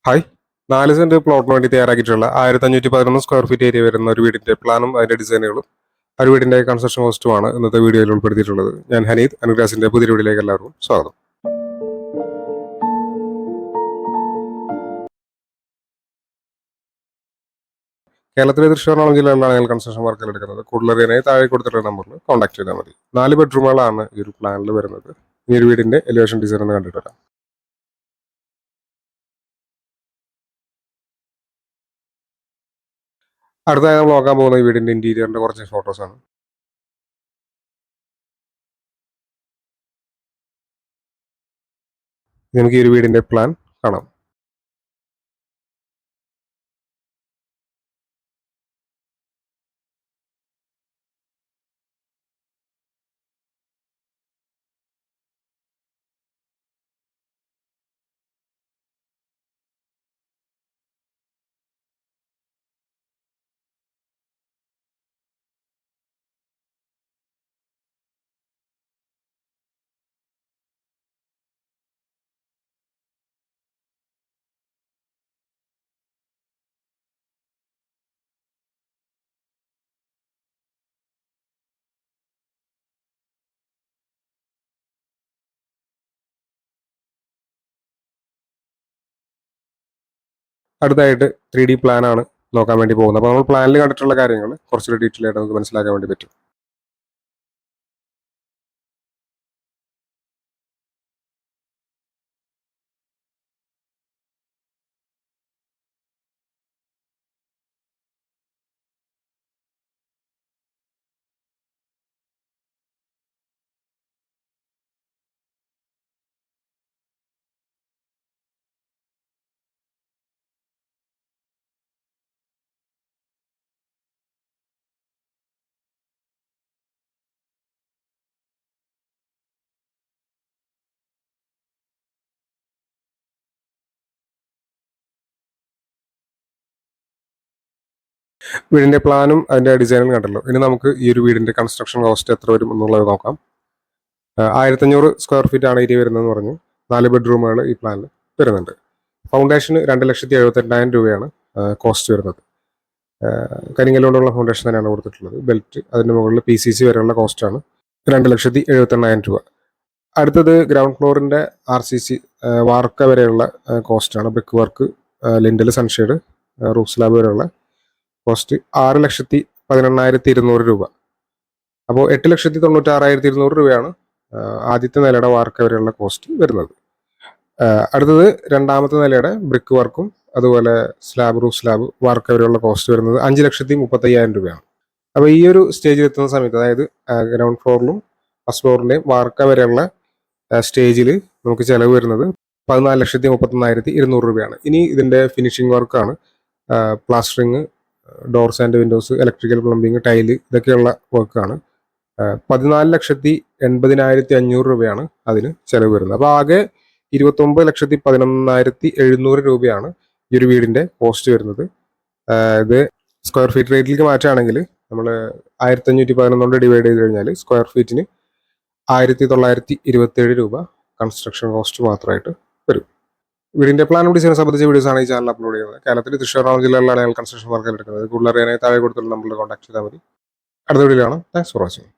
Hi. 4 saint പ്ലോട്ടിന് വേണ്ടി തയ്യാറാക്കിയിട്ടുള്ള 1511 square feet area വരുന്ന ഒരു വീടിന്റെ പ്ലാനും അതിന്റെ ഡിസൈനുകളും ആ ഒരു വീടിന്റെ കൺസ്ട്രക്ഷൻ കോസ്റ്റുമാണ് ഇന്നത്തെ വീഡിയോയിൽ ഉൾപ്പെടുത്തിയിട്ടുള്ളത്. ഞാൻ ഹനീദ്. അനുഗ്രാസിന്റെ പുതിയ വീഡിയോയിലേക്ക് എല്ലാവർക്കും സ്വാഗതം. കേരളത്തിലെ തൃശ്ശൂർ ജില്ലയിലാണ് ഞങ്ങൾ കൺസ്ട്രക്ഷൻ വർക്കുകൾ എടുക്കുന്നത്. കൂടുതലറിയാനായി താഴെ കൊടുത്തിട്ടുള്ള നമ്പറിൽ കോൺടാക്ട് ചെയ്താൽ മതി. 4 ബെഡ്റൂമുകളാണ് ഈ ഒരു പ്ലാനിൽ വരുന്നത്. ഈ ഒരു വീടിന്റെ എലിവേഷൻ ഡിസൈൻ ഒന്ന് കണ്ടിട്ട് വരാം. അടുത്തായി നമ്മൾ നോക്കാൻ പോകുന്ന ഈ വീടിന്റെ ഇന്റീരിയറിന്റെ കുറച്ച് ഫോട്ടോസാണ്. നമുക്ക് ഈ ഒരു വീടിന്റെ പ്ലാൻ കാണാം. അടുത്തായിട്ട് 3D പ്ലാനാണ് നോക്കാൻ വേണ്ടി പോകുന്നത്. അപ്പോൾ നമ്മൾ പ്ലാനിൽ കണ്ടിട്ടുള്ള കാര്യങ്ങൾ കുറച്ചുകൂടി ഡീറ്റെയിൽ ആയിട്ട് നമുക്ക് മനസ്സിലാക്കാൻ വേണ്ടി പറ്റും. വീടിന്റെ പ്ലാനും അതിന്റെ ഡിസൈനും കണ്ടല്ലോ. ഇനി നമുക്ക് ഈ ഒരു വീടിന്റെ കൺസ്ട്രക്ഷൻ കോസ്റ്റ് എത്ര വരും എന്നുള്ളത് നോക്കാം. 1500 സ്ക്വയർ ഫീറ്റ് ആണ് ഏരിയ വരുന്നതെന്ന് പറഞ്ഞു. 4 ബെഡ്റൂമുകൾ ഈ പ്ലാനിൽ വരുന്നുണ്ട്. ഫൗണ്ടേഷന് 2,78,000 രൂപയാണ് കോസ്റ്റ് വരുന്നത്. കരിങ്കല്ലുകൊണ്ടുള്ള ഫൗണ്ടേഷൻ തന്നെയാണ് കൊടുത്തിട്ടുള്ളത്. ബെൽറ്റ് അതിന്റെ മുകളിൽ PCC വരെയുള്ള കോസ്റ്റാണ് 2,78,000 രൂപ. അടുത്തത് ഗ്രൗണ്ട് ഫ്ലോറിന്റെ RCC വാർക്ക വരെയുള്ള കോസ്റ്റാണ്. Brick work, lintel, sunshade, roof slab വരെയുള്ള കോസ്റ്റ് 6,18,200 രൂപ. അപ്പോൾ 8,96,200 രൂപയാണ് ആദ്യത്തെ നിലയുടെ വാർക്ക വരെയുള്ള കോസ്റ്റ് വരുന്നത്. അടുത്തത് രണ്ടാമത്തെ നിലയുടെ ബ്രിക്ക് വർക്കും അതുപോലെ സ്ലാബ്, റൂഫ് സ്ലാബ്, വാർക്ക വരെയുള്ള കോസ്റ്റ് വരുന്നത് 5,35,000 രൂപയാണ്. അപ്പോൾ ഈ ഒരു സ്റ്റേജിൽ എത്തുന്ന സമയത്ത്, അതായത് ഗ്രൗണ്ട് ഫ്ലോറിലും ഫസ്റ്റ് ഫ്ലോറിന്റെയും വാർക്ക വരെയുള്ള സ്റ്റേജിൽ നമുക്ക് ചിലവ് വരുന്നത് 14,31,200 രൂപയാണ്. ഇനി ഇതിന്റെ ഫിനിഷിംഗ് വർക്കാണ്. Plastering, doors and windows, electrical, plumbing, tile, ഇതൊക്കെയുള്ള വർക്കാണ്. 14,80,500 രൂപയാണ് അതിന് ചിലവ് വരുന്നത്. അപ്പോൾ ആകെ 29,11,700 രൂപയാണ് ഈ ഒരു വീടിന്റെ കോസ്റ്റ് വരുന്നത്. ഇത് സ്ക്വയർ ഫീറ്റ് റേറ്റിലേക്ക് മാറ്റുകയാണെങ്കിൽ നമ്മൾ 1511 കൊണ്ട് ഡിവൈഡ് ചെയ്ത് കഴിഞ്ഞാൽ സ്ക്വയർ ഫീറ്റിന് 1,927 രൂപ കൺസ്ട്രക്ഷൻ കോസ്റ്റ് മാത്രമായിട്ട് വരും. വീടിന്റെ പ്ലാനും ഡിസൈനും സംബന്ധിച്ച വീഡിയോസ് ആണ് ഈ ചാനൽ അപ്ലോഡ് ചെയ്യുന്നത്. കേരളത്തിൽ തൃശ്ശൂർ ജില്ലയിലാണ് ഞങ്ങൾ കൺസ്ട്രക്ഷൻ വർക്കുകൾ എടുക്കുന്നത്. കൂടുതൽ അറിയാനായി താഴെ കൊടുത്തുള്ള നമ്പറിൽ കോൺടാക്ട് ചെയ്താൽ മതി. അടുത്ത വീഡിയോയിലാണ്. Thanks for watching.